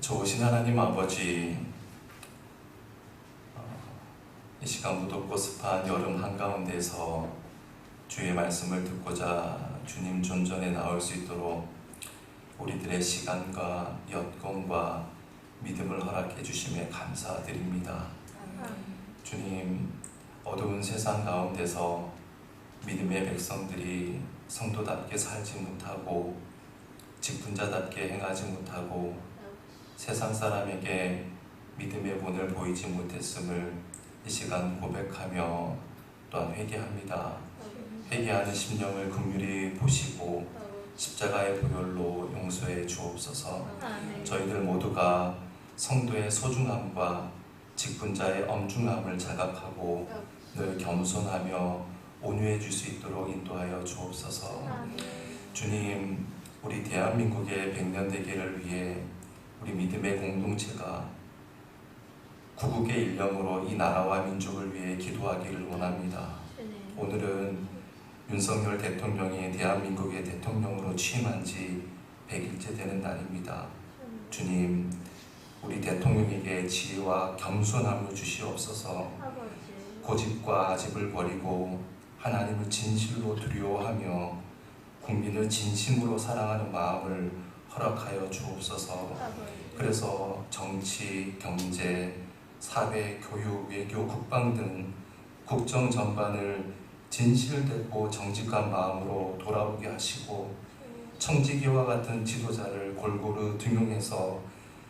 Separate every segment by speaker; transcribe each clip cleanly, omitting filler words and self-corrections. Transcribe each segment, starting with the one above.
Speaker 1: 좋으신 하나님 아버지, 이 시간 무덥고 습한 여름 한가운데서 주의 말씀을 듣고자 주님 존전에 나올 수 있도록 우리들의 시간과 여건과 믿음을 허락해 주심에 감사드립니다. 주님, 어두운 세상 가운데서 믿음의 백성들이 성도답게 살지 못하고 직분자답게 행하지 못하고 세상 사람에게 믿음의 본을 보이지 못했음을 이 시간 고백하며 또한 회개합니다. 회개하는 심령을 긍휼히 보시고 십자가의 보혈로 용서해 주옵소서. 저희들 모두가 성도의 소중함과 직분자의 엄중함을 자각하고 늘 겸손하며 온유해 줄 수 있도록 인도하여 주옵소서. 주님, 우리 대한민국의 100년 대계를 위해 우리 믿음의 공동체가 구국의 일념으로 이 나라와 민족을 위해 기도하기를 원합니다. 오늘은 윤석열 대통령이 대한민국의 대통령으로 취임한 지 100일째 되는 날입니다. 주님, 우리 대통령에게 지혜와 겸손함을 주시옵소서. 고집과 아집을 버리고 하나님을 진실로 두려워하며 국민을 진심으로 사랑하는 마음을 허락하여 주옵소서. 그래서 정치, 경제, 사회, 교육, 외교, 국방 등 국정 전반을 진실되고 정직한 마음으로 돌아보게 하시고 청지기와 같은 지도자를 골고루 등용해서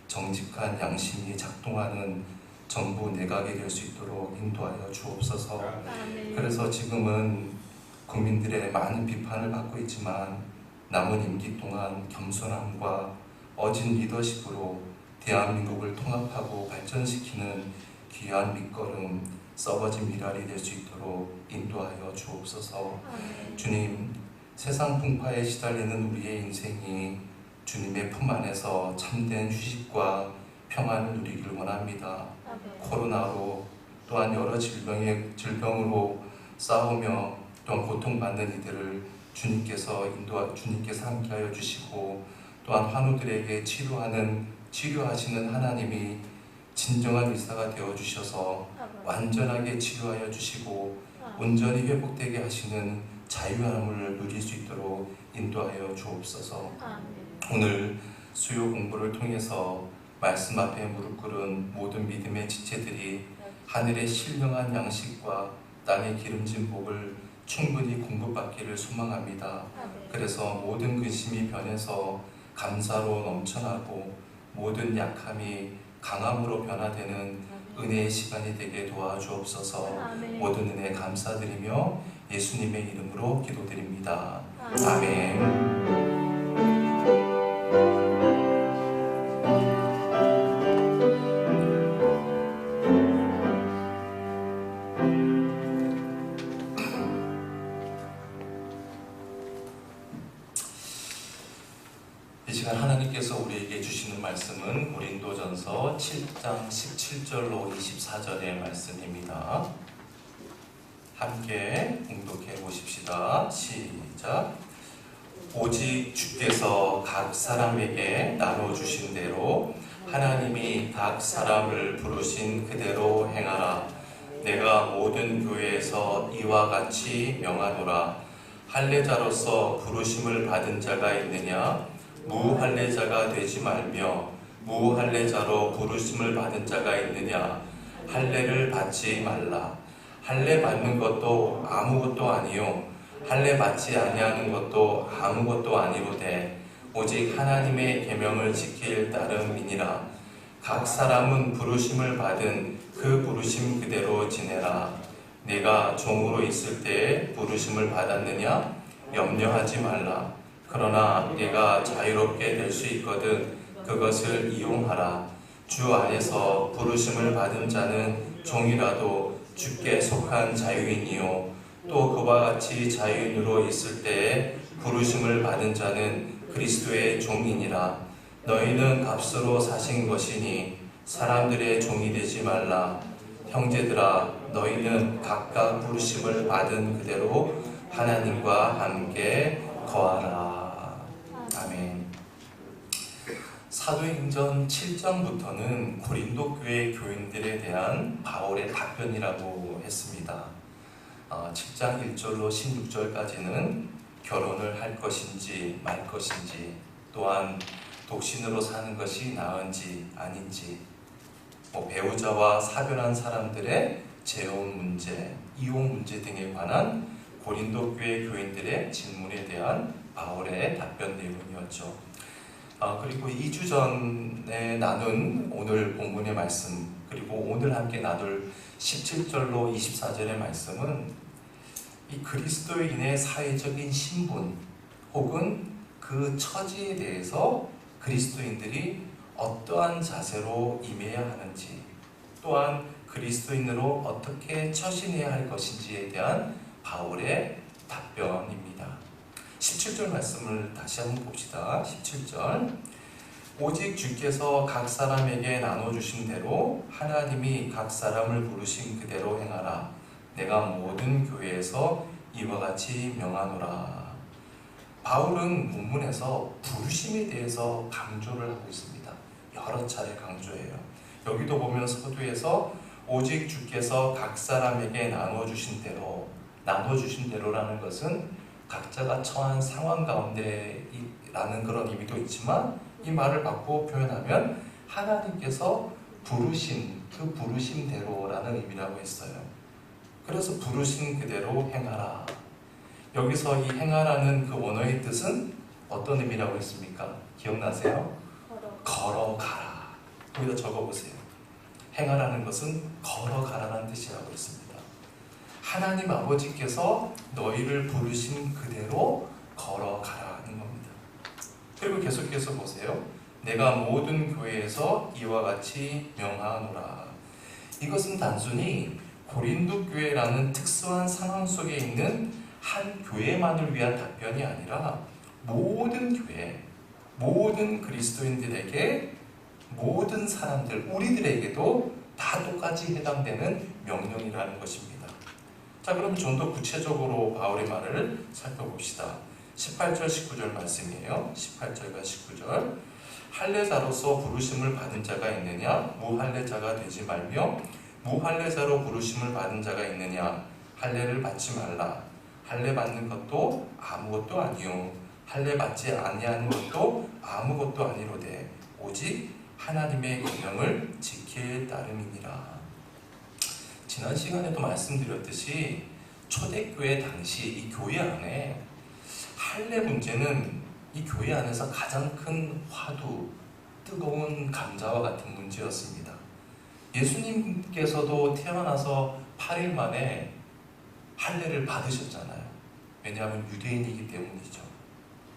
Speaker 1: 정직한 양심이 작동하는 정부 내각이 될 수 있도록 인도하여 주옵소서. 그래서 지금은 국민들의 많은 비판을 받고 있지만 남은 임기 동안 겸손함과 어진 리더십으로 대한민국을 통합하고 발전시키는 귀한 밑거름, 썩어진 미랄이 될 수 있도록 인도하여 주옵소서. 주님, 세상 풍파에 시달리는 우리의 인생이 주님의 품 안에서 참된 휴식과 평안을 누리길 원합니다. 코로나로 또한 여러 질병으로 싸우며 또한 고통받는 이들을 주님께서 함께하여 주시고 또한 환우들에게 치료하시는 하나님이 진정한 의사가 되어 주셔서 완전하게 치료하여 주시고 온전히 회복되게 하시는 자유함을 누릴 수 있도록 인도하여 주옵소서. 오늘 수요 공부를 통해서 말씀 앞에 무릎 꿇은 모든 믿음의 지체들이 하늘의 신령한 양식과 땅의 기름진 복을 충분히 공급받기를 소망합니다. 그래서 모든 근심이 변해서 감사로 넘쳐나고 모든 약함이 강함으로 변화되는 은혜의 시간이 되게 도와주옵소서. 모든 은혜 감사드리며 예수님의 이름으로 기도드립니다. 아멘. 이 시간 하나님께서 우리에게 주시는 말씀은 고린도전서 7장 17절로 24절의 말씀입니다. 함께 봉독해 보십시다. 시작. 오직 주께서 각 사람에게 나눠주신 대로 하나님이 각 사람을 부르신 그대로 행하라. 내가 모든 교회에서 이와 같이 명하노라. 할례자로서 부르심을 받은 자가 있느냐? 무할례자가 되지 말며 무할례자로 부르심을 받은 자가 있느냐? 할례를 받지 말라. 할례 받는 것도 아무것도 아니요 할례 받지 아니하는 것도 아무것도 아니로되 오직 하나님의 계명을 지킬 따름이니라. 각 사람은 부르심을 받은 그 부르심 그대로 지내라. 내가 종으로 있을 때에 부르심을 받았느냐? 염려하지 말라. 그러나 내가 자유롭게 될 수 있거든 그것을 이용하라. 주 안에서 부르심을 받은 자는 종이라도 주께 속한 자유인이요 또 그와 같이 자유인으로 있을 때에 부르심을 받은 자는 그리스도의 종이니라. 너희는 값으로 사신 것이니 사람들의 종이 되지 말라. 형제들아, 너희는 각각 부르심을 받은 그대로 하나님과 함께 거하라. 아멘. 사도행전 7장부터는 고린도 교회 교인들에 대한 바울의 답변이라고 했습니다. 7장 1절로 16절까지는 결혼을 할 것인지 말 것인지, 또한 독신으로 사는 것이 나은지 아닌지, 배우자와 사별한 사람들의 재혼 문제, 이혼 문제 등에 관한 고린도 교회 교인들의 질문에 대한 바울의 답변 내용이었죠. 그리고 2주 전에 나눈 오늘 본문의 말씀, 그리고 오늘 함께 나눌 17절로 24절의 말씀은 이 그리스도인의 사회적인 신분 혹은 그 처지에 대해서 그리스도인들이 어떠한 자세로 임해야 하는지, 또한 그리스도인으로 어떻게 처신해야 할 것인지에 대한 바울의 답변입니다. 17절 말씀을 다시 한번 봅시다. 17절, 오직 주께서 각 사람에게 나눠주신 대로 하나님이 각 사람을 부르신 그대로 행하라. 내가 모든 교회에서 이와 같이 명하노라. 바울은 본문에서 부르심에 대해서 강조를 하고 있습니다. 여러 차례 강조해요. 여기도 보면 서두에서 오직 주께서 각 사람에게 나눠주신 대로라는 것은 각자가 처한 상황 가운데라는 그런 의미도 있지만, 이 말을 바꾸어 표현하면 하나님께서 부르신 그 부르심대로라는 의미라고 했어요. 그래서 부르신 그대로 행하라. 여기서 이 행하라는 그 원어의 뜻은 어떤 의미라고 했습니까? 기억나세요? 걸어가라. 거기다 적어보세요. 행하라는 것은 걸어가라는 뜻이라고 했습니다. 하나님 아버지께서 너희를 부르신 그대로 걸어가라는 겁니다. 그리고 계속해서 보세요. 내가 모든 교회에서 이와 같이 명하노라. 이것은 단순히 고린도 교회라는 특수한 상황 속에 있는 한 교회만을 위한 답변이 아니라 모든 교회, 모든 그리스도인들에게, 모든 사람들, 우리들에게도 다 똑같이 해당되는 명령이라는 것입니다. 자, 그럼 좀 더 구체적으로 바울의 말을 살펴봅시다. 18절 19절 말씀이에요. 18절과 19절. 할례자로서 부르심을 받은 자가 있느냐? 무할례자가 되지 말며, 무할례자로 부르심을 받은 자가 있느냐? 할례를 받지 말라. 할례 받는 것도 아무것도 아니요, 할례 받지 아니하는 것도 아무것도 아니로되 오직 하나님의 계명을 지킬 따름이니라. 지난 시간에도 말씀드렸듯이 초대교회 당시 이 교회 안에 할례 문제는 이 교회 안에서 가장 큰 화두, 뜨거운 감자와 같은 문제였습니다. 예수님께서도 태어나서 8일 만에 할례를 받으셨잖아요. 왜냐하면 유대인이기 때문이죠.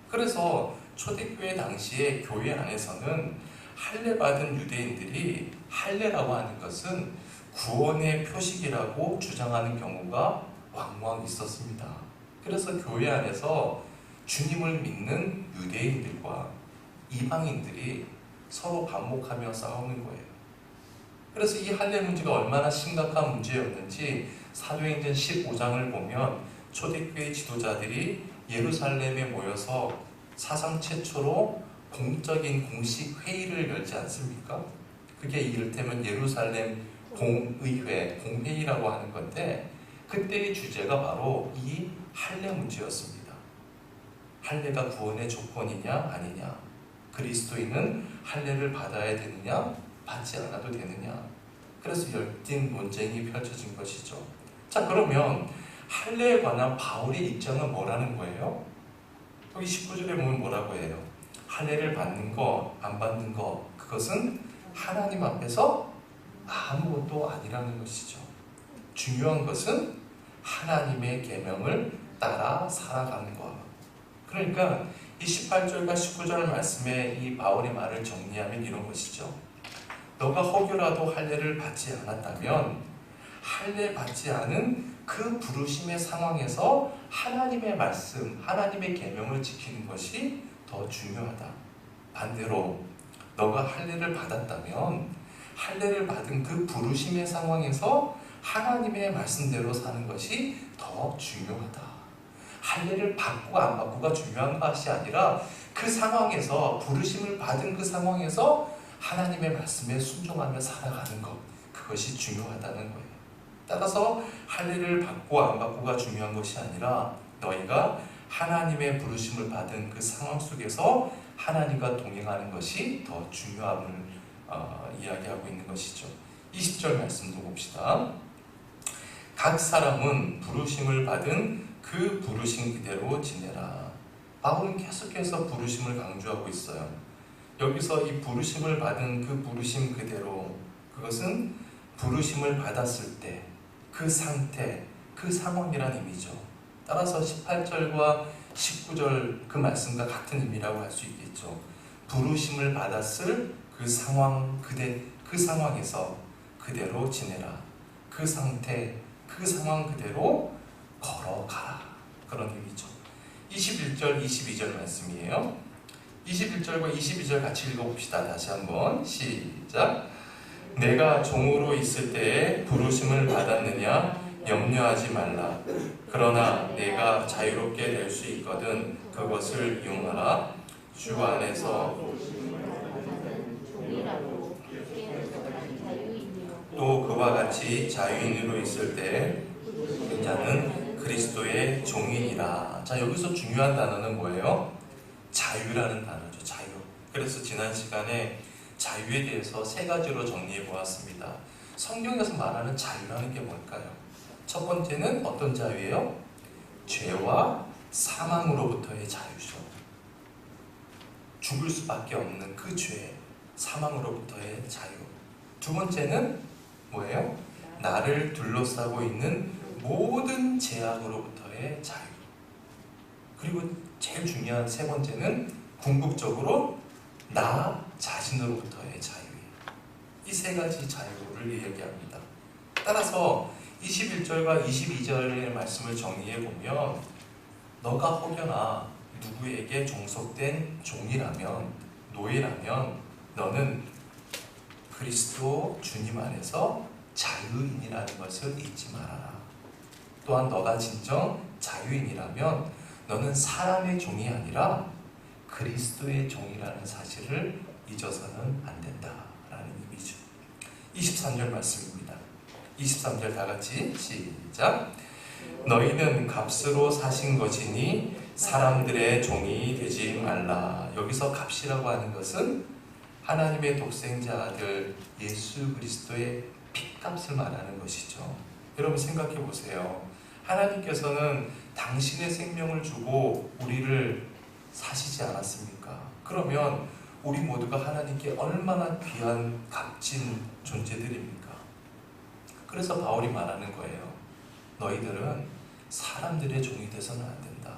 Speaker 1: 그래서 초대교회 당시에 교회 안에서는 할례 받은 유대인들이 할례라고 하는 것은 구원의 표식이라고 주장하는 경우가 왕왕 있었습니다. 그래서 교회 안에서 주님을 믿는 유대인들과 이방인들이 서로 반목하며 싸우는 거예요. 그래서 이 할례 문제가 얼마나 심각한 문제였는지 사도행전 15장을 보면 초대교회 지도자들이 예루살렘에 모여서 사상 최초로 공적인 공식 회의를 열지 않습니까? 그게 이를테면 예루살렘 공의회, 공회의라고 하는 건데, 그때의 주제가 바로 이 할례 문제였습니다. 할례가 구원의 조건이냐 아니냐, 그리스도인은 할례를 받아야 되느냐 받지 않아도 되느냐. 그래서 열띤 논쟁이 펼쳐진 것이죠. 자, 그러면 할례에 관한 바울의 입장은 뭐라는 거예요? 여기 19절에 보면 뭐라고 해요? 할례를 받는 거, 안 받는 거, 그것은 하나님 앞에서 아무것도 아니라는 것이죠. 중요한 것은 하나님의 계명을 따라 살아가는 것. 그러니까 이 18절과 19절 말씀에 이 바울의 말을 정리하면 이런 것이죠. 너가 혹여라도 할례를 받지 않았다면 할례 받지 않은 그 부르심의 상황에서 하나님의 말씀, 하나님의 계명을 지키는 것이 더 중요하다. 반대로 너가 할례를 받았다면 할례를 받은 그 부르심의 상황에서 하나님의 말씀대로 사는 것이 더 중요하다. 할례를 받고 안 받고가 중요한 것이 아니라 그 상황에서 부르심을 받은 그 상황에서 하나님의 말씀에 순종하며 살아가는 것, 그것이 중요하다는 거예요. 따라서 할례를 받고 안 받고가 중요한 것이 아니라 너희가 하나님의 부르심을 받은 그 상황 속에서 하나님과 동행하는 것이 더 중요함을 이야기하고 있는 것이죠. 20절 말씀도 봅시다. 각 사람은 부르심을 받은 그 부르심 그대로 지내라. 바울은 계속해서 부르심을 강조하고 있어요. 여기서 이 부르심을 받은 그 부르심 그대로, 그것은 부르심을 받았을 때 그 상태, 그 상황이란 의미죠. 따라서 18절과 19절 그 말씀과 같은 의미라고 할 수 있겠죠. 부르심을 받았을 그 상황, 그 상황에서 그대로 지내라. 그 상태, 그 상황 그대로 걸어가라. 그런 의미죠. 21절, 22절 말씀이에요. 21절과 22절 같이 읽어봅시다. 다시 한번 시작. 내가 종으로 있을 때에 부르심을 받았느냐 염려하지 말라. 그러나 내가 자유롭게 될 수 있거든 그것을 이용하라. 주 안에서 또 그와 같이 자유인으로 있을 때 자는 그리스도의 종이니라. 자, 여기서 중요한 단어는 뭐예요? 자유라는 단어죠. 자유. 그래서 지난 시간에 자유에 대해서 세 가지로 정리해 보았습니다. 성경에서 말하는 자유라는 게 뭘까요? 첫 번째는 어떤 자유예요? 죄와 사망으로부터의 자유죠. 죽을 수밖에 없는 그 죄, 사망으로부터의 자유. 두 번째는 뭐예요? 나를 둘러싸고 있는 모든 제약으로부터의 자유. 그리고 제일 중요한 세 번째는 궁극적으로 나 자신으로부터의 자유예요. 이 세 가지 자유를 얘기합니다. 따라서 21절과 22절의 말씀을 정리해 보면 너가 혹여나 누구에게 종속된 종이라면, 노예라면 너는 그리스도 주님 안에서 자유인이라는 것을 잊지 말아라. 또한 너가 진정 자유인이라면 너는 사람의 종이 아니라 그리스도의 종이라는 사실을 잊어서는 안 된다라는 의미죠. 23절 말씀입니다. 23절 다 같이 시작. 너희는 값으로 사신 것이니 사람들의 종이 되지 말라. 여기서 값이라고 하는 것은 하나님의 독생자 아들 예수 그리스도의 핏값을 말하는 것이죠. 여러분 생각해 보세요. 하나님께서는 당신의 생명을 주고 우리를 사시지 않았습니까? 그러면 우리 모두가 하나님께 얼마나 귀한 값진 존재들입니까? 그래서 바울이 말하는 거예요. 너희들은 사람들의 종이 돼서는 안 된다.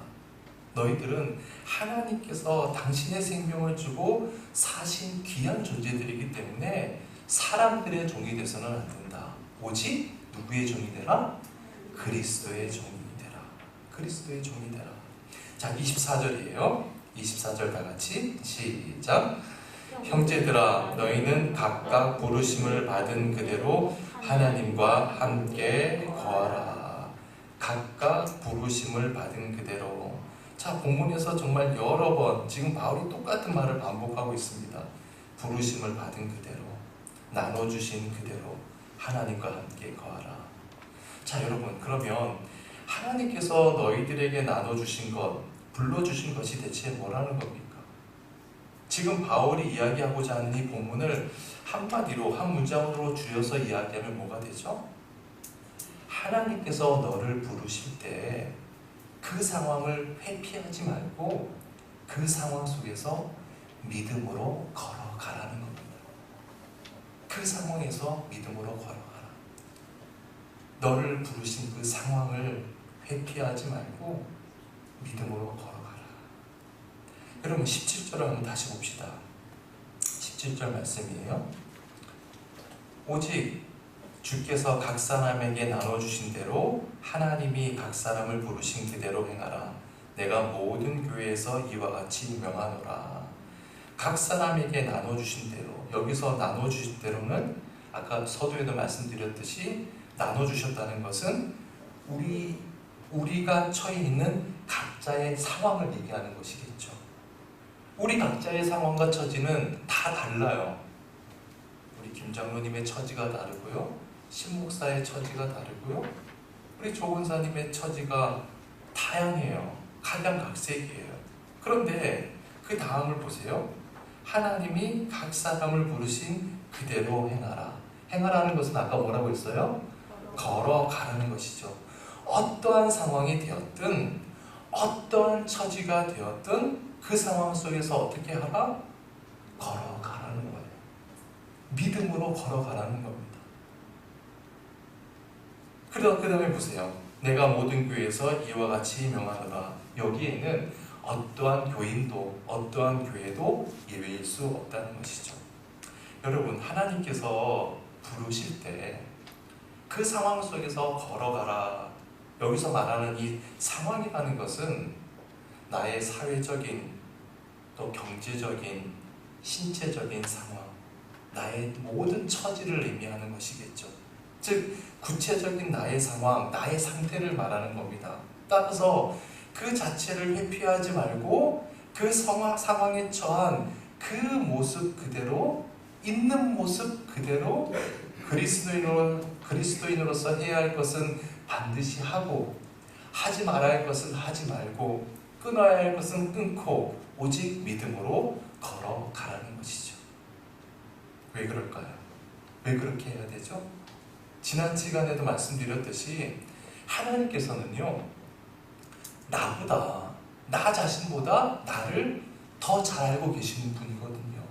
Speaker 1: 너희들은 하나님께서 당신의 생명을 주고 사신 귀한 존재들이기 때문에 사람들의 종이 돼서는 안 된다. 오직 누구의 종이 되라? 그리스도의 종이 되라. 그리스도의 종이 되라. 자, 24절이에요. 24절 다 같이 시작. 형제들아 너희는 각각 부르심을 받은 그대로 하나님과 함께 거하라. 각각 부르심을 받은 그대로. 자, 본문에서 정말 여러 번 지금 바울이 똑같은 말을 반복하고 있습니다. 부르심을 받은 그대로, 나눠주신 그대로 하나님과 함께 거하라. 자, 여러분, 그러면 하나님께서 너희들에게 나눠주신 것, 불러주신 것이 대체 뭐라는 겁니까? 지금 바울이 이야기하고자 하는 이 본문을 한마디로, 한 문장으로 줄여서 이야기하면 뭐가 되죠? 하나님께서 너를 부르실 때 그 상황을 회피하지 말고 그 상황 속에서 믿음으로 걸어가라는 겁니다. 그 상황에서 믿음으로 걸어가라. 너를 부르신 그 상황을 회피하지 말고 믿음으로 걸어가라. 여러분 17절을 한번 다시 봅시다. 17절 말씀이에요. 오직 주께서 각 사람에게 나눠주신 대로 하나님이 각 사람을 부르신 그대로 행하라. 내가 모든 교회에서 이와 같이 명하노라. 각 사람에게 나눠주신 대로, 여기서 나눠주신 대로는 아까 서두에도 말씀드렸듯이 나눠주셨다는 것은 우리가 처해 있는 각자의 상황을 얘기하는 것이겠죠. 우리 각자의 상황과 처지는 다 달라요. 우리 김장로님의 처지가 다르고요, 신 목사의 처지가 다르고요, 우리 조 권사님의 처지가 다양해요. 각양각색이에요. 그런데 그 다음을 보세요. 하나님이 각 사람을 부르신 그대로 행하라. 행하라는 것은 아까 뭐라고 했어요? 걸어가라는 것이죠. 어떠한 상황이 되었든 어떠한 처지가 되었든 그 상황 속에서 어떻게 하라? 걸어가라는 거예요. 믿음으로 걸어가라는 겁니다. 그 다음에 보세요. 내가 모든 교회에서 이와 같이 명하노라. 여기에는 어떠한 교인도 어떠한 교회도 예외일 수 없다는 것이죠. 여러분, 하나님께서 부르실 때 그 상황 속에서 걸어가라. 여기서 말하는 이 상황이라는 것은 나의 사회적인, 또 경제적인, 신체적인 상황, 나의 모든 처지를 의미하는 것이겠죠. 즉 구체적인 나의 상황, 나의 상태를 말하는 겁니다. 따라서 그 자체를 회피하지 말고 그 상황에 처한 그 모습 그대로, 있는 모습 그대로 그리스도인으로서 해야 할 것은 반드시 하고, 하지 말아야 할 것은 하지 말고, 끊어야 할 것은 끊고 오직 믿음으로 걸어가라는 것이죠. 왜 그럴까요? 왜 그렇게 해야 되죠? 지난 시간에도 말씀드렸듯이 하나님께서는요, 나보다, 나 자신보다 나를 더 잘 알고 계시는 분이거든요.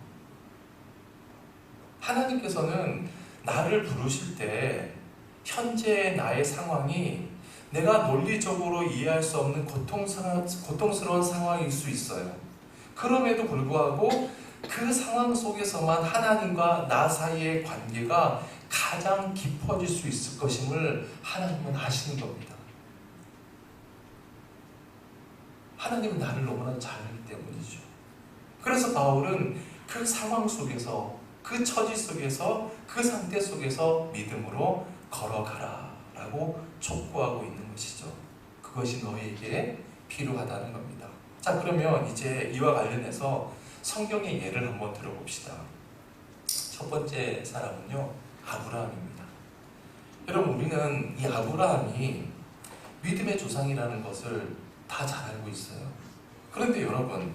Speaker 1: 하나님께서는 나를 부르실 때 현재의 나의 상황이 내가 논리적으로 이해할 수 없는 고통스러운 상황일 수 있어요. 그럼에도 불구하고 그 상황 속에서만 하나님과 나 사이의 관계가 가장 깊어질 수 있을 것임을 하나님은 아시는 겁니다. 하나님은 나를 너무나 잘 알기 때문이죠. 그래서 바울은 그 상황 속에서, 그 처지 속에서, 그 상태 속에서 믿음으로 걸어가라 라고 촉구하고 있는 것이죠. 그것이 너희에게 필요하다는 겁니다. 자, 그러면 이제 이와 관련해서 성경의 예를 한번 들어봅시다. 첫 번째 사람은요, 아브라함입니다. 여러분, 우리는 이 아브라함이 믿음의 조상이라는 것을 다 잘 알고 있어요. 그런데 여러분,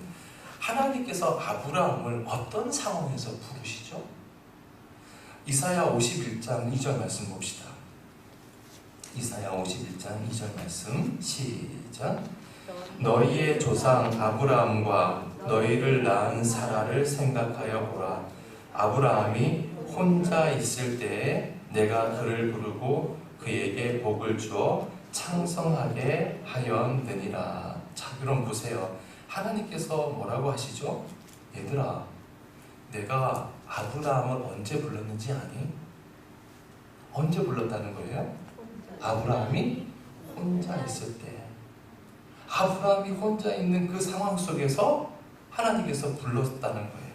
Speaker 1: 하나님께서 아브라함을 어떤 상황에서 부르시죠? 이사야 51장 2절 말씀 봅시다. 이사야 51장 2절 말씀 시작. 너희의 조상 아브라함과 너희를 낳은 사라를 생각하여 보라. 아브라함이 혼자 있을 때에 내가 그를 부르고 그에게 복을 주어 창성하게 하였느니라. 자, 그럼 보세요. 하나님께서 뭐라고 하시죠? 얘들아, 내가 아브라함을 언제 불렀는지 아니? 언제 불렀다는 거예요? 아브라함이 혼자 있을 때. 아브라함이 혼자 있는 그 상황 속에서 하나님께서 불렀다는 거예요.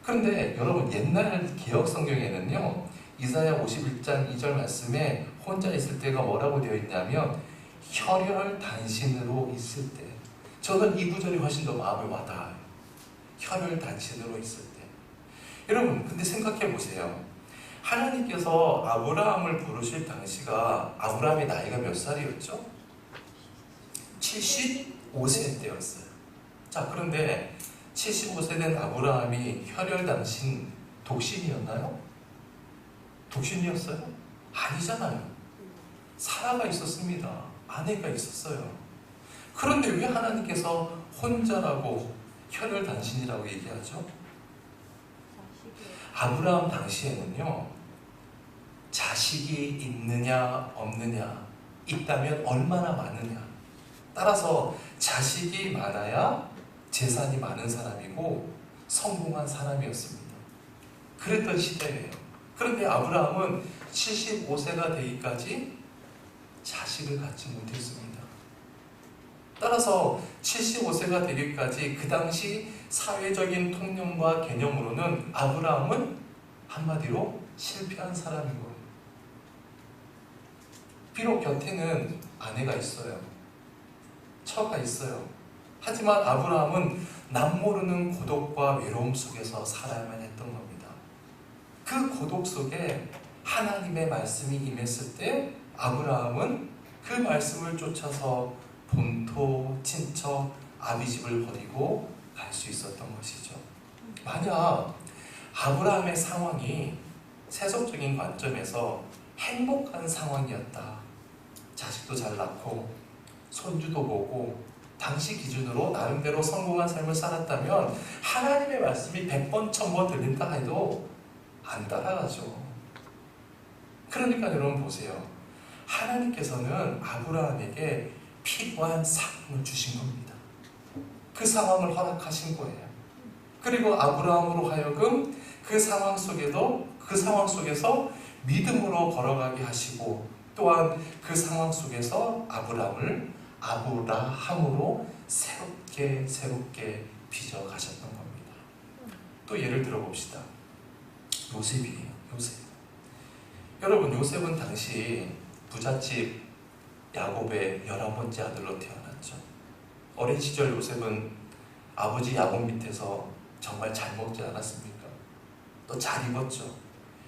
Speaker 1: 그런데 여러분, 옛날 개역 성경에는요, 이사야 51장 2절 말씀에 혼자 있을 때가 뭐라고 되어 있냐면 혈혈단신으로 있을 때. 저는 이 구절이 훨씬 더 마음에 와닿아요. 혈혈단신으로 있을 때. 여러분, 근데 생각해 보세요. 하나님께서 아브라함을 부르실 당시가 아브라함의 나이가 몇 살이었죠? 75세 때였어요. 자, 그런데 75세 된 아브라함이 혈혈단신 독신이었나요? 독신이었어요? 아니잖아요. 사라가 있었습니다. 아내가 있었어요. 그런데 왜 하나님께서 혼자라고 혈혈단신이라고 얘기하죠? 아브라함 당시에는요, 자식이 있느냐 없느냐, 있다면 얼마나 많으냐, 따라서 자식이 많아야 재산이 많은 사람이고 성공한 사람이었습니다. 그랬던 시대예요. 그런데 아브라함은 75세가 되기까지 자식을 갖지 못했습니다. 따라서 75세가 되기까지 그 당시 사회적인 통념과 개념으로는 아브라함은 한마디로 실패한 사람인 거예요. 비록 곁에는 아내가 있어요. 처가 있어요. 하지만 아브라함은 남모르는 고독과 외로움 속에서 살아야만 했던 겁니다. 그 고독 속에 하나님의 말씀이 임했을 때 아브라함은 그 말씀을 쫓아서 본토, 친척, 아비집을 버리고 갈 수 있었던 것이죠. 만약 아브라함의 상황이 세속적인 관점에서 행복한 상황이었다. 자식도 잘 낳고 손주도 보고 당시 기준으로 나름대로 성공한 삶을 살았다면 하나님의 말씀이 100번, 1000번 들린다 해도 안 따라가죠. 그러니까 여러분 보세요. 하나님께서는 아브라함에게 필요한 상황을 주신 겁니다. 그 상황을 허락하신 거예요. 그리고 아브라함으로 하여금 그 상황 속에서 믿음으로 걸어가게 하시고 또한 그 상황 속에서 아브라함을 아브라함으로 새롭게 빚어가셨던 겁니다. 또 예를 들어봅시다. 요셉이에요. 요셉. 여러분, 요셉은 당시 부잣집 야곱의 11번째 아들로 태어났죠. 어린 시절 요셉은 아버지 야곱 밑에서 정말 잘 먹지 않았습니까? 또 잘 입었죠.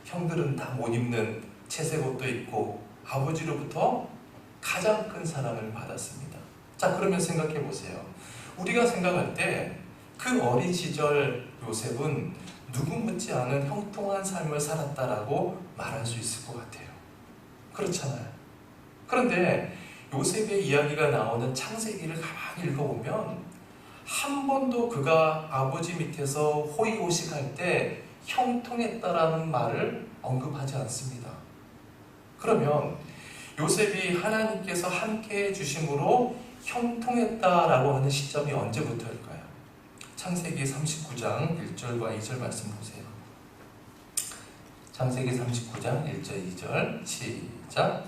Speaker 1: 형들은 다 못 입는 채색옷도 입고 아버지로부터 가장 큰 사랑을 받았습니다. 자, 그러면 생각해 보세요. 우리가 생각할 때 그 어린 시절 요셉은 누구 못지않은 형통한 삶을 살았다라고 말할 수 있을 것 같아요. 그렇잖아요. 그런데 요셉의 이야기가 나오는 창세기를 가만히 읽어보면 한 번도 그가 아버지 밑에서 호의호식할 때 형통했다라는 말을 언급하지 않습니다. 그러면 요셉이 하나님께서 함께 해주심으로 형통했다라고 하는 시점이 언제부터일까요? 창세기 39장 1절과 2절 말씀 보세요. 창세기 39장 1절 2절 시작.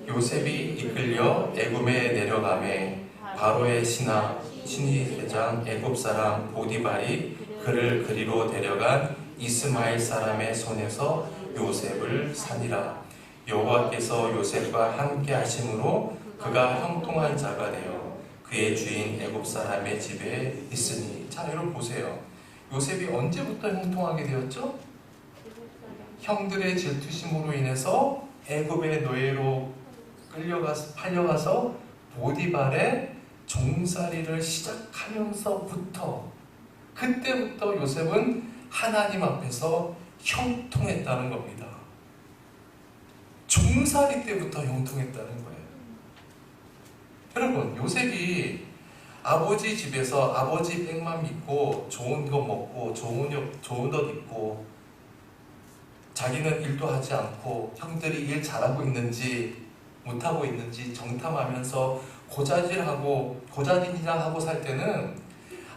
Speaker 1: 요셉이 이끌려 애굽에 내려가매 바로의 신이 대장 애굽 사람 보디발이 그를 그리로 데려간 이스마엘 사람의 손에서 요셉을 사니라. 여호와께서 요셉과 함께 하심으로 그가 형통한 자가 되어 그의 주인 애굽 사람의 집에 있으니. 자, 여러분 보세요. 요셉이 언제부터 형통하게 되었죠? 형들의 질투심으로 인해서 애굽의 노예로 팔려가서 보디발의 종살이를 시작하면서부터 그때부터 요셉은 하나님 앞에서 형통했다는 겁니다. 종살이 때부터 형통했다는 거예요. 여러분, 요셉이 아버지 집에서 아버지 빽만 믿고 좋은 거 먹고 좋은 옷 입고 자기는 일도 하지 않고 형들이 일 잘하고 있는지 못하고 있는지 정탐하면서 고자질이나 하고 살 때는,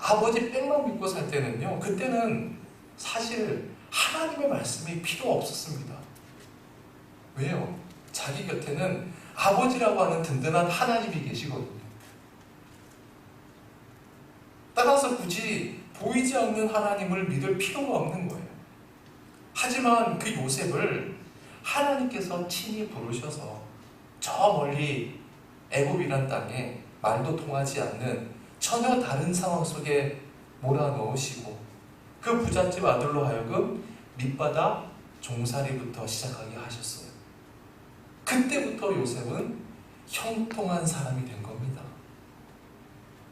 Speaker 1: 아버지 빽만 믿고 살 때는요, 그때는 사실 하나님의 말씀이 필요 없었습니다. 왜요? 자기 곁에는 아버지라고 하는 든든한 하나님이 계시거든요. 따라서 굳이 보이지 않는 하나님을 믿을 필요가 없는 거예요. 하지만 그 요셉을 하나님께서 친히 부르셔서 저 멀리 애굽이란 땅에 말도 통하지 않는 전혀 다른 상황 속에 몰아넣으시고 그 부잣집 아들로 하여금 밑바닥 종살이부터 시작하게 하셨어요. 그때부터 요셉은 형통한 사람이 된 겁니다.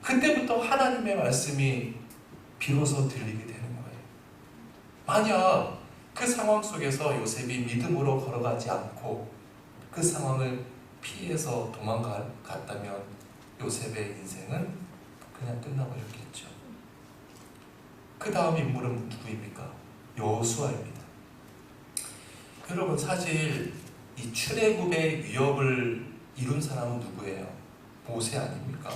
Speaker 1: 그때부터 하나님의 말씀이 비로소 들리게 되는 거예요. 만약 그 상황 속에서 요셉이 믿음으로 걸어가지 않고 그 상황을 피해서 도망갔다면 요셉의 인생은 그냥 끝나버렸겠죠. 그 다음 인물은 누구입니까? 여호수아입니다. 여러분, 사실 이 출애굽의 위협을 이룬 사람은 누구예요? 모세 아닙니까?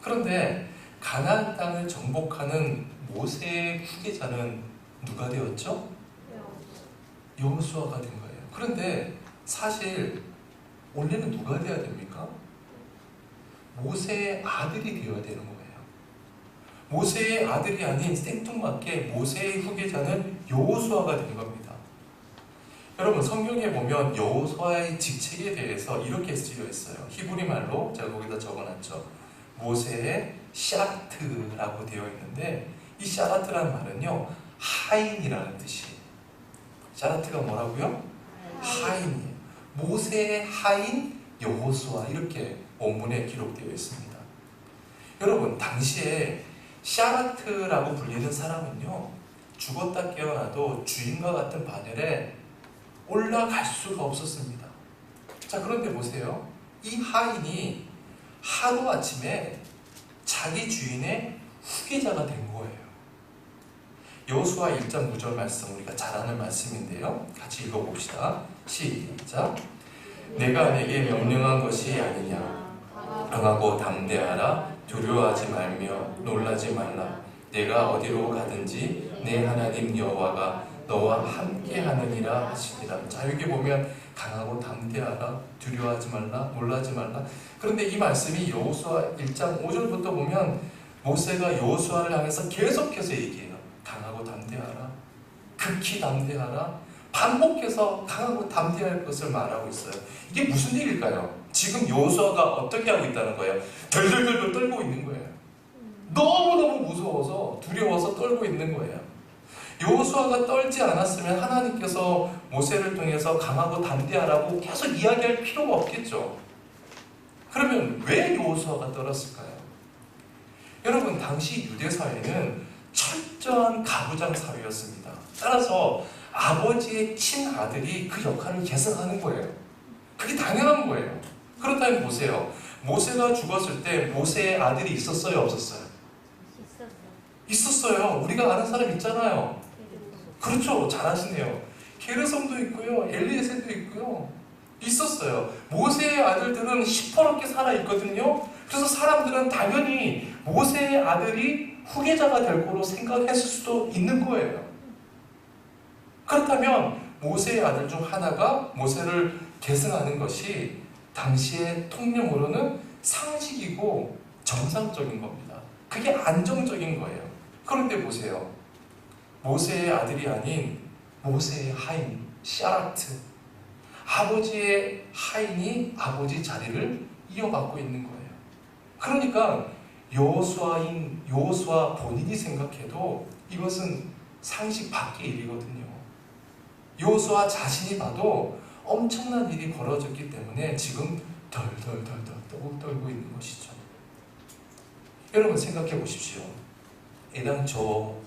Speaker 1: 그런데 가나안 땅을 정복하는 모세의 후계자는 누가 되었죠? 여호수아가 된 거예요. 그런데 사실 원래는 누가 되어야 됩니까? 모세의 아들이 되어야 되는 거예요. 모세의 아들이 아닌 생뚱맞게 모세의 후계자는 여호수아가 된 겁니다. 여러분, 성경에 보면 여호수아의 직책에 대해서 이렇게 쓰여 있어요. 히브리 말로 제가 거기다 적어놨죠. 모세의 샤라트라고 되어 있는데, 이 샤라트라는 말은요, 하인이라는 뜻이에요. 샤라트가 뭐라고요? 하인이에요. 모세의 하인 여호수아, 이렇게 원문에 기록되어 있습니다. 여러분, 당시에 샤라트라고 불리는 사람은요, 죽었다 깨어나도 주인과 같은 바늘에 올라갈 수가 없었습니다. 자, 그런데 보세요. 이 하인이 하루아침에 자기 주인의 후계자가 된 거예요. 여호수아 1장 9절 말씀, 우리가 잘 아는 말씀인데요, 같이 읽어봅시다. 시작. 내가 내게 명령한 것이 아니냐. 강하고 담대하라. 두려워하지 말며 놀라지 말라. 내가 어디로 가든지 내 하나님 여호와가 너와 함께 하느니라 하시니라. 자, 여기 보면 강하고 담대하라, 두려워하지 말라, 놀라지 말라. 그런데 이 말씀이 여호수아 1장 5절부터 보면 모세가 여호수아를 향해서 계속해서 얘기해요. 강하고 담대하라, 극히 담대하라, 반복해서 강하고 담대할 것을 말하고 있어요. 이게 무슨 일일까요? 지금 여호수아가 어떻게 하고 있다는 거예요? 덜덜덜덜 떨고 있는 거예요. 너무너무 무서워서, 두려워서 떨고 있는 거예요. 여호수아가 떨지 않았으면 하나님께서 모세를 통해서 강하고 담대하라고 계속 이야기할 필요가 없겠죠. 그러면 왜 여호수아가 떨었을까요? 여러분, 당시 유대 사회는 철저한 가부장 사회였습니다. 따라서 아버지의 친아들이 그 역할을 계승하는 거예요. 그게 당연한 거예요. 그렇다면 보세요. 모세가 죽었을 때 모세의 아들이 있었어요, 없었어요? 있었어요. 우리가 아는 사람 있잖아요. 그렇죠. 잘하시네요. 게르솜도 있고요, 엘리에셀도 있고요. 있었어요. 모세의 아들들은 시퍼렇게 살아있거든요. 그래서 사람들은 당연히 모세의 아들이 후계자가 될 거로 생각했을 수도 있는 거예요. 그렇다면 모세의 아들 중 하나가 모세를 계승하는 것이 당시의 통념으로는 상식이고 정상적인 겁니다. 그게 안정적인 거예요. 그런데 보세요. 모세의 아들이 아닌 모세의 하인, 샤라트, 아버지의 하인이 아버지 자리를 이어받고 있는 거예요. 그러니까 여호수아 본인이 생각해도 이것은 상식 밖의 일이거든요. 여호수아 자신이 봐도 엄청난 일이 벌어졌기 때문에 지금 덜덜덜덜 떨고 있는 것이죠. 여러분, 생각해 보십시오. 애당초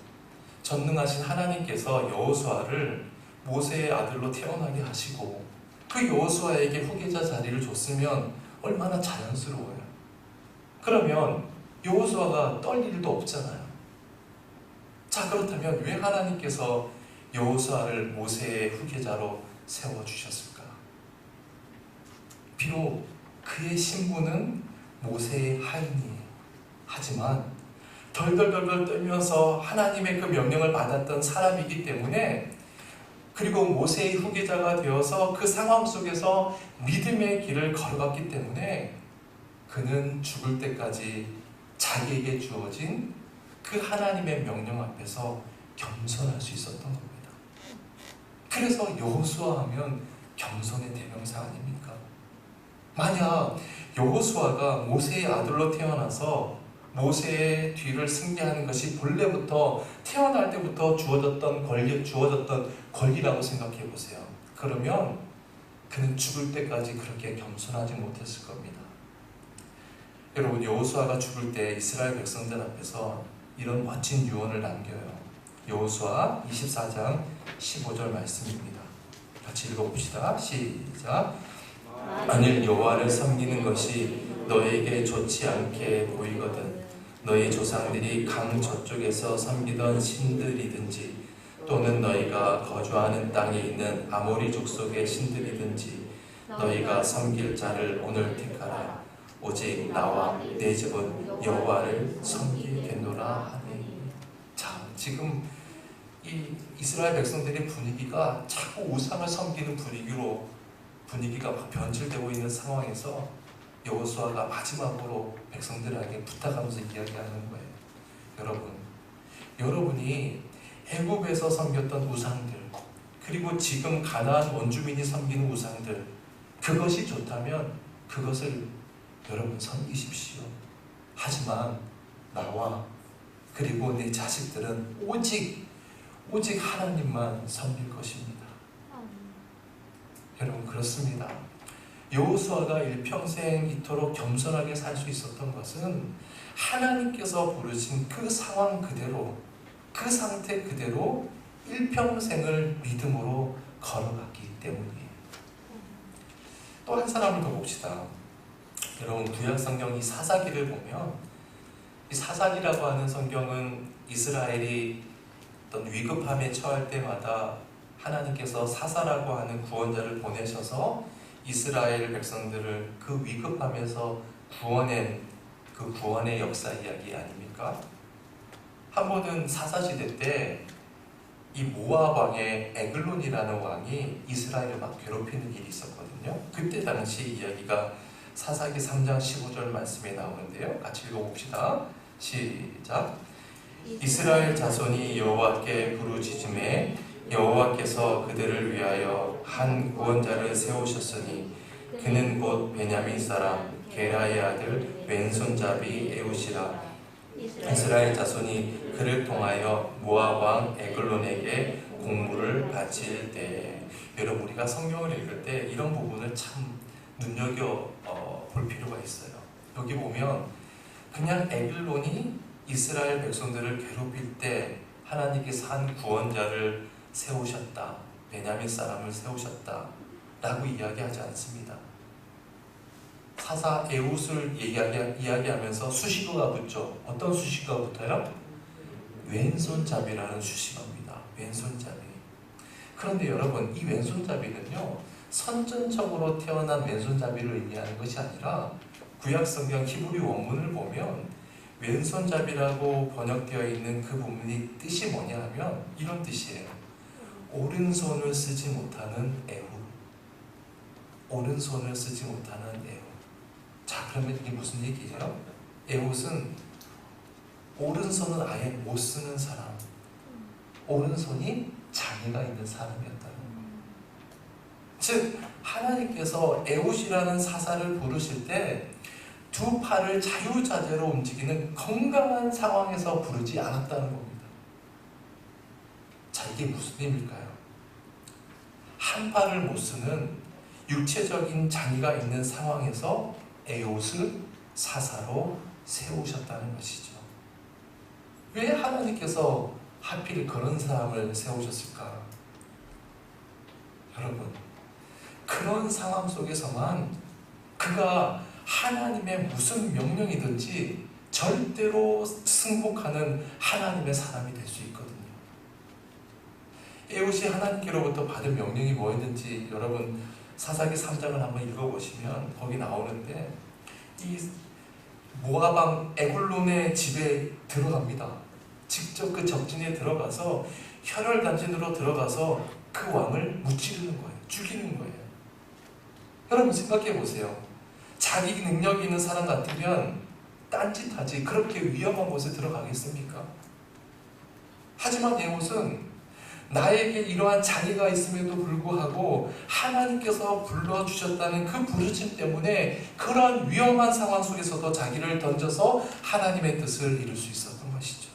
Speaker 1: 전능하신 하나님께서 여호수아를 모세의 아들로 태어나게 하시고 그 여호수아에게 후계자 자리를 줬으면 얼마나 자연스러워요. 그러면 여호수아가 떨 일도 없잖아요. 자, 그렇다면 왜 하나님께서 여호수아를 모세의 후계자로 세워주셨을까? 비록 그의 신분은 모세의 하인이에요. 하지만 덜덜덜덜 떨면서 하나님의 그 명령을 받았던 사람이기 때문에, 그리고 모세의 후계자가 되어서 그 상황 속에서 믿음의 길을 걸어갔기 때문에 그는 죽을 때까지 자기에게 주어진 그 하나님의 명령 앞에서 겸손할 수 있었던 겁니다. 그래서 여호수아 하면 겸손의 대명사 아닙니까? 만약 여호수아가 모세의 아들로 태어나서 모세의 뒤를 승계하는 것이 본래부터 태어날 때부터 주어졌던 권리라고 생각해 보세요. 그러면 그는 죽을 때까지 그렇게 겸손하지 못했을 겁니다. 여러분, 여호수아가 죽을 때 이스라엘 백성들 앞에서 이런 멋진 유언을 남겨요. 여호수아 24장 15절 말씀입니다. 같이 읽어봅시다. 시작. 만일 여호와를 섬기는 것이 너에게 좋지 않게 보이거든 너희 조상들이 강 저쪽에서 섬기던 신들이든지 또는 너희가 거주하는 땅에 있는 아모리 족속의 신들이든지 너희가 섬길 자를 오늘 택하라. 오직 나와 내 집은 여호와를 섬기겠노라 하니. 자, 지금 이 이스라엘 백성들의 분위기가 자꾸 우상을 섬기는 분위기가 막 변질되고 있는 상황에서 여호수아가 마지막으로 백성들에게 부탁하면서 이야기하는 거예요. 여러분이 애굽에서 섬겼던 우상들, 그리고 지금 가나안 원주민이 섬기는 우상들, 그것이 좋다면 그것을 여러분 섬기십시오. 하지만 나와 그리고 내 자식들은 오직 하나님만 섬길 것입니다. 여러분, 그렇습니다. 여호수아가 일평생 이토록 겸손하게 살 수 있었던 것은 하나님께서 부르신 그 상황 그대로, 그 상태 그대로 일평생을 믿음으로 걸어갔기 때문이에요. 또 한 사람을 더 봅시다. 여러분, 구약성경 이 사사기를 보면, 이 사사기라고 하는 성경은 이스라엘이 어떤 위급함에 처할 때마다 하나님께서 사사라고 하는 구원자를 보내셔서 이스라엘 백성들을 그 위급함에서 구원한 그 구원의 역사 이야기 아닙니까? 한 번은 사사시대 때 이 모압 왕의 에글론이라는 왕이 이스라엘을 막 괴롭히는 일이 있었거든요. 그때 당시 이야기가 사사기 3장 15절 말씀에 나오는데요. 같이 읽어봅시다. 시작. 이스라엘 자손이 여호와께 부르짖음에 여호와께서 그들을 위하여 한 구원자를 세우셨으니 그는 곧 베냐민 사람 게라의 아들 왼손잡이 에웃이라. 이스라엘 자손이 그를 통하여 모압 왕 에글론에게 공물을 바칠 때. 여러분, 우리가 성경을 읽을 때 이런 부분을 참 눈여겨 볼 필요가 있어요. 여기 보면 그냥 에글론이 이스라엘 백성들을 괴롭힐 때 하나님께서 한 구원자를 세우셨다, 베냐민 사람을 세우셨다 라고 이야기하지 않습니다. 사사 에웃을 이야기하면서 수식어가 붙죠. 어떤 수식어가 붙어요? 왼손잡이라는 수식어입니다. 왼손잡이. 그런데 여러분, 이 왼손잡이는요, 선천적으로 태어난 왼손잡이를 의미하는 것이 아니라 구약성경 히브리 원문을 보면 왼손잡이라고 번역되어 있는 그 부분이 뜻이 뭐냐 하면 이런 뜻이에요. 오른손을 쓰지 못하는 에훗. 오른손을 쓰지 못하는 에훗. 자, 그러면 이게 무슨 얘기예요? 에훗은 오른손은 아예 못 쓰는 사람, 오른손이 장애가 있는 사람이었다는 거예요. 즉, 하나님께서 에훗이라는 사사를 부르실 때 두 팔을 자유자재로 움직이는 건강한 상황에서 부르지 않았다는 겁니다. 자, 이게 무슨 의미일까요? 한 팔을 못 쓰는 육체적인 장애가 있는 상황에서 에훗을 사사로 세우셨다는 것이죠. 왜 하나님께서 하필 그런 사람을 세우셨을까? 여러분, 그런 상황 속에서만 그가 하나님의 무슨 명령이든지 절대로 승복하는 하나님의 사람이 될 수 있거든요. 에훗이 하나님께로부터 받은 명령이 뭐였는지 여러분 사사기 3장을 한번 읽어보시면 거기 나오는데, 이 모압 왕 에글론의 집에 들어갑니다. 직접 그 적진에 들어가서 혈혈단신으로 들어가서 그 왕을 무찌르는 거예요. 죽이는 거예요. 여러분 생각해 보세요. 자기 능력이 있는 사람 같으면 딴짓하지 그렇게 위험한 곳에 들어가겠습니까? 하지만 에훗은 나에게 이러한 장애가 있음에도 불구하고 하나님께서 불러주셨다는 그 부르심 때문에 그런 위험한 상황 속에서도 자기를 던져서 하나님의 뜻을 이룰 수 있었던 것이죠.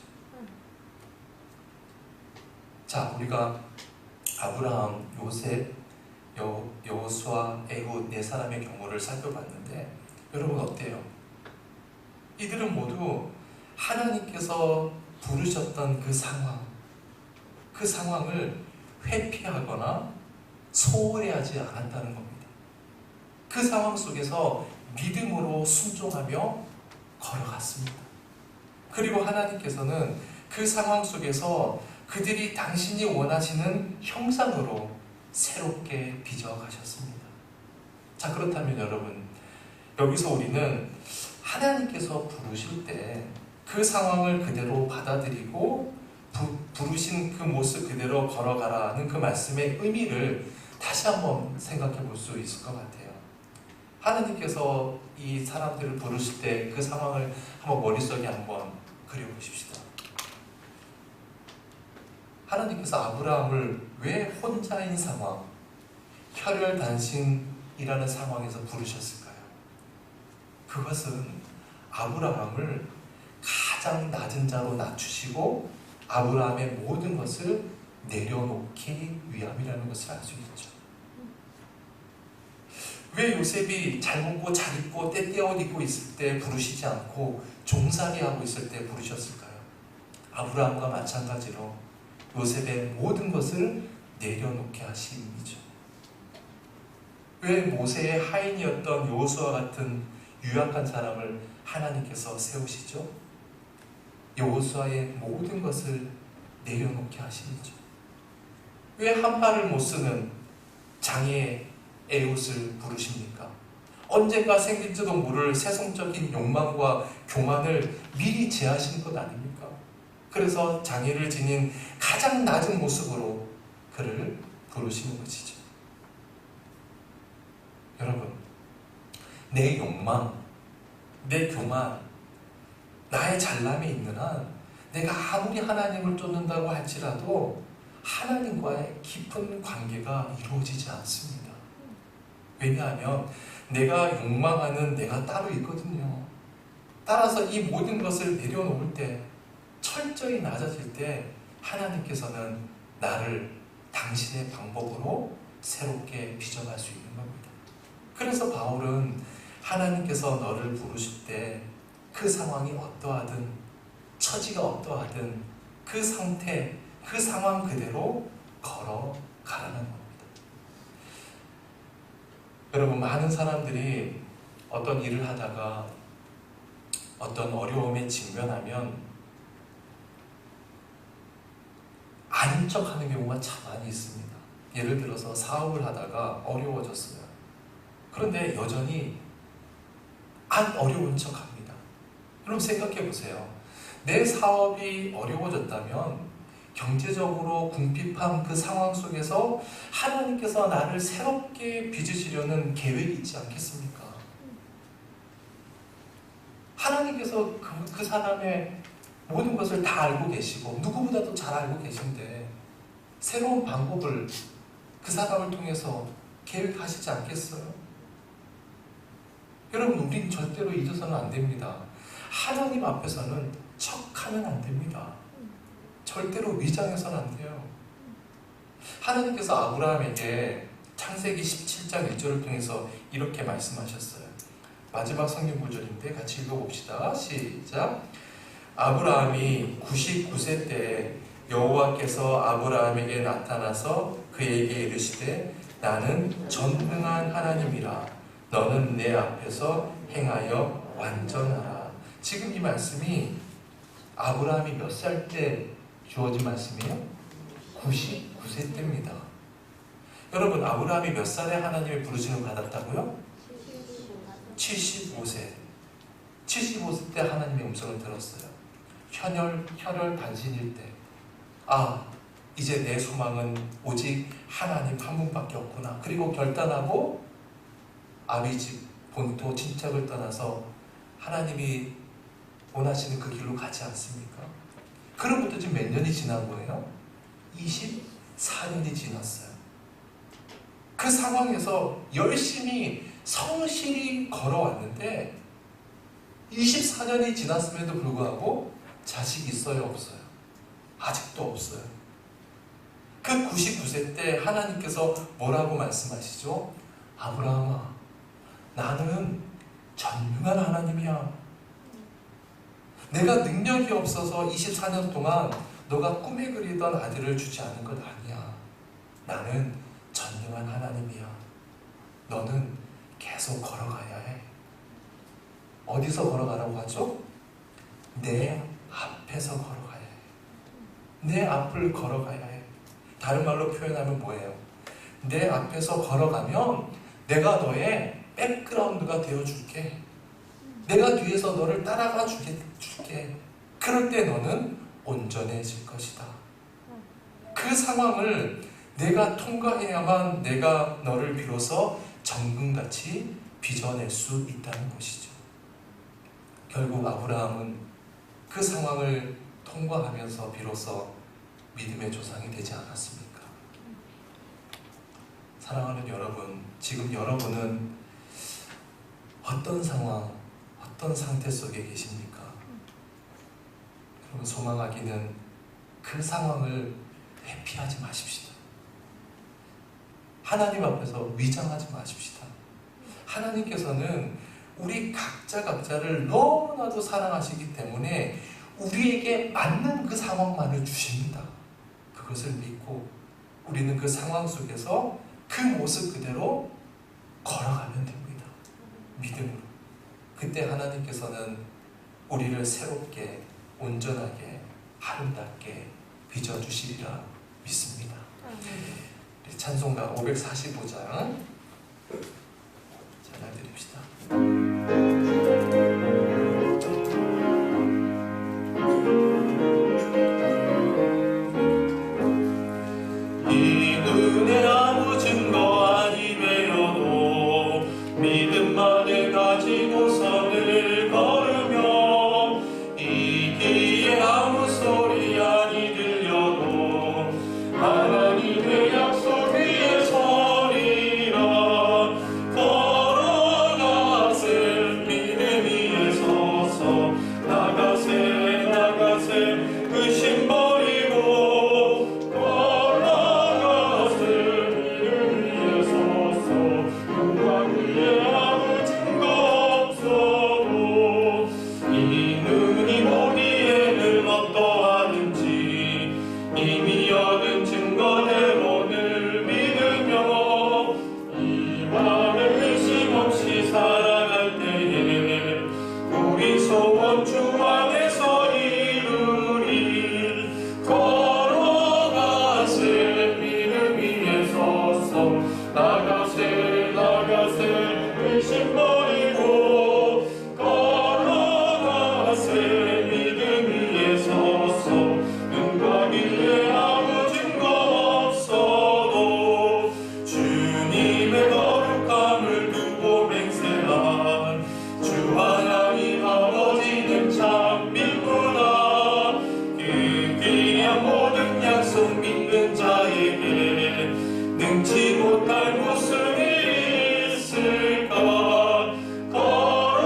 Speaker 1: 자, 우리가 아브라함, 요셉, 여호수아, 에훗 네 사람의 경우를 살펴봤는데 여러분 어때요? 이들은 모두 하나님께서 부르셨던 그 상황을 회피하거나 소홀히하지 않았다는 겁니다. 그 상황 속에서 믿음으로 순종하며 걸어갔습니다. 그리고 하나님께서는 그 상황 속에서 그들이 당신이 원하시는 형상으로 새롭게 빚어가셨습니다. 자, 그렇다면 여러분, 여기서 우리는 하나님께서 부르실 때 그 상황을 그대로 받아들이고 부르신 그 모습 그대로 걸어가라는 그 말씀의 의미를 다시 한번 생각해 볼 수 있을 것 같아요. 하나님께서 이 사람들을 부르실 때 그 상황을 한번 머릿속에 한번 그려보십시다. 하나님께서 아브라함을 왜 혼자인 상황, 혈혈단신이라는 상황에서 부르셨을까요? 그것은 아브라함을 가장 낮은 자로 낮추시고 아브라함의 모든 것을 내려놓기 위함이라는 것을 알 수 있죠. 왜 요셉이 잘 먹고 잘 입고 때때어 옷 입고 있을 때 부르시지 않고 종살이 하고 있을 때 부르셨을까요? 아브라함과 마찬가지로 요셉의 모든 것을 내려놓게 하심이죠. 왜 모세의 하인이었던 여호수아 같은 유약한 사람을 하나님께서 세우시죠? 여호수아의 모든 것을 내려놓게 하심이죠. 왜 한 발을 못 쓰는 장애의 에웃을 부르십니까? 언젠가 생길지도 모를 세속적인 욕망과 교만을 미리 제하신 것 아닙니까? 그래서 장애를 지닌 가장 낮은 모습으로 그를 부르시는 것이죠. 여러분, 내 욕망, 내 교만, 나의 잘남이 있는 한 내가 아무리 하나님을 쫓는다고 할지라도 하나님과의 깊은 관계가 이루어지지 않습니다. 왜냐하면 내가 욕망하는 내가 따로 있거든요. 따라서 이 모든 것을 내려놓을 때, 철저히 낮아질 때 하나님께서는 나를 당신의 방법으로 새롭게 빚어갈 수 있는 겁니다. 그래서 바울은 하나님께서 너를 부르실 때 그 상황이 어떠하든 처지가 어떠하든 그 상태, 그 상황 그대로 걸어가라는 겁니다. 여러분, 많은 사람들이 어떤 일을 하다가 어떤 어려움에 직면하면 아닌 척하는 경우가 참 많이 있습니다. 예를 들어서 사업을 하다가 어려워졌어요. 그런데 여전히 안 어려운 척합니다. 그럼 생각해 보세요. 내 사업이 어려워졌다면 경제적으로 궁핍한 그 상황 속에서 하나님께서 나를 새롭게 빚으시려는 계획이 있지 않겠습니까? 하나님께서 그 사람의 모든 것을 다 알고 계시고 누구보다도 잘 알고 계신데 새로운 방법을 그 사람을 통해서 계획하시지 않겠어요? 여러분, 우린 절대로 잊어서는 안 됩니다. 하나님 앞에서는 척하면 안 됩니다. 절대로 위장해서는 안 돼요. 하나님께서 아브라함에게 창세기 17장 1절을 통해서 이렇게 말씀하셨어요. 마지막 성경 구절인데 같이 읽어봅시다. 시작. 아브라함이 99세 때에 여호와께서 아브라함에게 나타나서 그에게 이르시되 나는 전능한 하나님이라 너는 내 앞에서 행하여 완전하라. 지금 이 말씀이 아브라함이 몇 살 때 주어진 말씀이에요? 99세 때입니다. 여러분, 아브라함이 몇 살에 하나님의 부르심을 받았다고요? 75세. 75세 때 하나님의 음성을 들었어요. 혈혈 단신일 때, 아, 이제 내 소망은 오직 하나님 한 분밖에 없구나. 그리고 결단하고 아비집 본토 친척을 떠나서 하나님이 원하시는 그 길로 가지 않습니까? 그로부터 지금 몇 년이 지난 거예요? 24년이 지났어요. 그 상황에서 열심히 성실히 걸어왔는데 24년이 지났음에도 불구하고 자식이 있어요, 없어요? 아직도 없어요. 그 99세 때 하나님께서 뭐라고 말씀하시죠? 아브라함아, 나는 전능한 하나님이야. 내가 능력이 없어서 24년 동안 너가 꿈에 그리던 아들을 주지 않은 것 아니야. 나는 전능한 하나님이야. 너는 계속 걸어가야 해. 어디서 걸어가라고 하죠? 내 앞에서 걸어가야 해. 내 앞을 걸어가야 해. 다른 말로 표현하면 뭐예요? 내 앞에서 걸어가면 내가 너의 백그라운드가 되어줄게. 내가 뒤에서 너를 따라가 줄게. 그럴 때 너는 온전해질 것이다. 그 상황을 내가 통과해야만 내가 너를 비로소 정금같이 빚어낼 수 있다는 것이죠. 결국 아브라함은 그 상황을 통과하면서 비로소 믿음의 조상이 되지 않았습니까? 사랑하는 여러분, 지금 여러분은 어떤 상황, 어떤 상태 속에 계십니까? 여러분, 소망하기는 그 상황을 회피하지 마십시다. 하나님 앞에서 위장하지 마십시다. 하나님께서는 우리 각자를 너무나도 사랑하시기 때문에 우리에게 맞는 그 상황만을 주십니다. 그것을 믿고 우리는 그 상황 속에서 그 모습 그대로 걸어가면 됩니다. 믿음으로. 그때 하나님께서는 우리를 새롭게, 온전하게, 아름답게 빚어주시리라 믿습니다. 찬송가 545장 찬양 드립시다. 이 눈에 아무 증거 아니 되어도 믿음만을 가지고 선을 걸으며 이 귀에 아무 소리 아니 들려도 하나님의 약속 위에 서리라. 걸어가세 믿음 위에 서서 나가세 의심 버리고 걸어가세 믿음 위에 서서 누가 그의 아무 증거 없어도 이 눈이 보기에는 어떠하든지 이미 얻은 증거대로를 믿으며 이 밤에 의심 없이 살아갈 때에 우리 소원 주 안에서 이루리. 걸어가세 믿음 위에 서서 나가세 의심 버리고 걸어가세 믿음 위에 서서 눈과 귀에 아무 증거 없어도 주님의 거룩함을 두고 맹세한 주 하나님 아버지는 참 믿구나. 그 귀한 모든 약속 믿는 자에게 능치 못할 무슨 일이 있을까.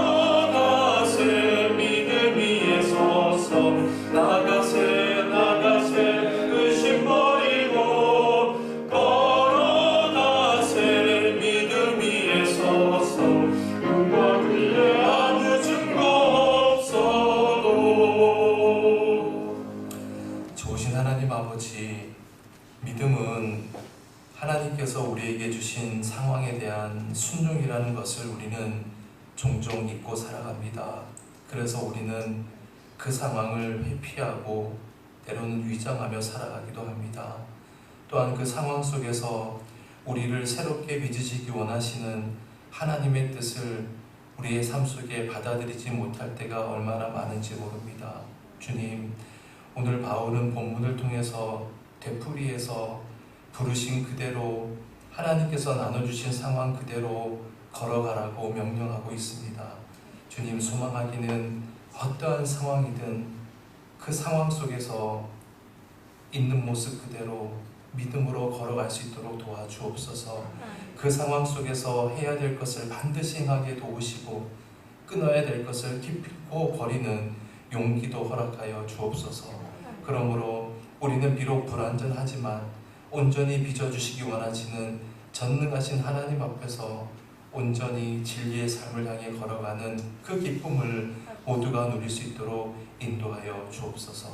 Speaker 1: 걸어가세 믿음 위에 서서 나가세 의심 버리고 걸어가세 믿음 위에 서서 눈과 귀에 아무 증거 없어도. 좋으신 하나님 아버지, 믿음은 하나님께서 우리에게 주신 상황에 대한 순종이라는 것을 우리는 종종 잊고 살아갑니다. 그래서 우리는 그 상황을 회피하고 때로는 위장하며 살아가기도 합니다. 또한 그 상황 속에서 우리를 새롭게 빚으시기 원하시는 하나님의 뜻을 우리의 삶 속에 받아들이지 못할 때가 얼마나 많은지 모릅니다. 주님, 오늘 바울은 본문을 통해서 되풀이해서 부르신 그대로 하나님께서 나눠주신 상황 그대로 걸어가라고 명령하고 있습니다. 주님, 소망하기는 어떠한 상황이든 그 상황 속에서 있는 모습 그대로 믿음으로 걸어갈 수 있도록 도와주옵소서. 그 상황 속에서 해야 될 것을 반드시 행하게 도우시고 끊어야 될 것을 기필코 버리는 용기도 허락하여 주옵소서. 그러므로 우리는 비록 불완전하지만 온전히 빚어주시기 원하시는 전능하신 하나님 앞에서 온전히 진리의 삶을 향해 걸어가는 그 기쁨을 모두가 누릴 수 있도록 인도하여 주옵소서.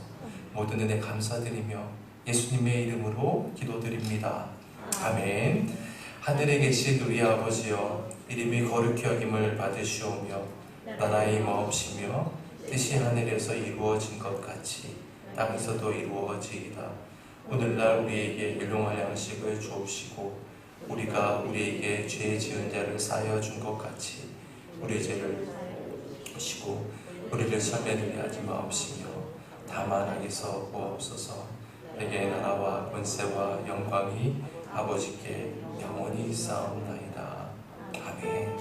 Speaker 1: 모든 은혜 감사드리며 예수님의 이름으로 기도드립니다. 아멘. 하늘에 계신 우리 아버지여, 이름이 거룩히 여김을 받으시오며 나라의 마옵시며 뜻이 하늘에서 이루어진 것 같이 땅에서도 이루어지이다. 오늘날 우리에게 일용할 양식을 주옵시고 우리가 우리에게 죄 지은 자를 사하여 준 것 같이 우리 죄를 주시고 우리를 시험에 하지 마옵시며 다만 악에서 구하옵소서. 내게 나라와 권세와 영광이 아버지께 영원히 있사옵나이다. 아멘.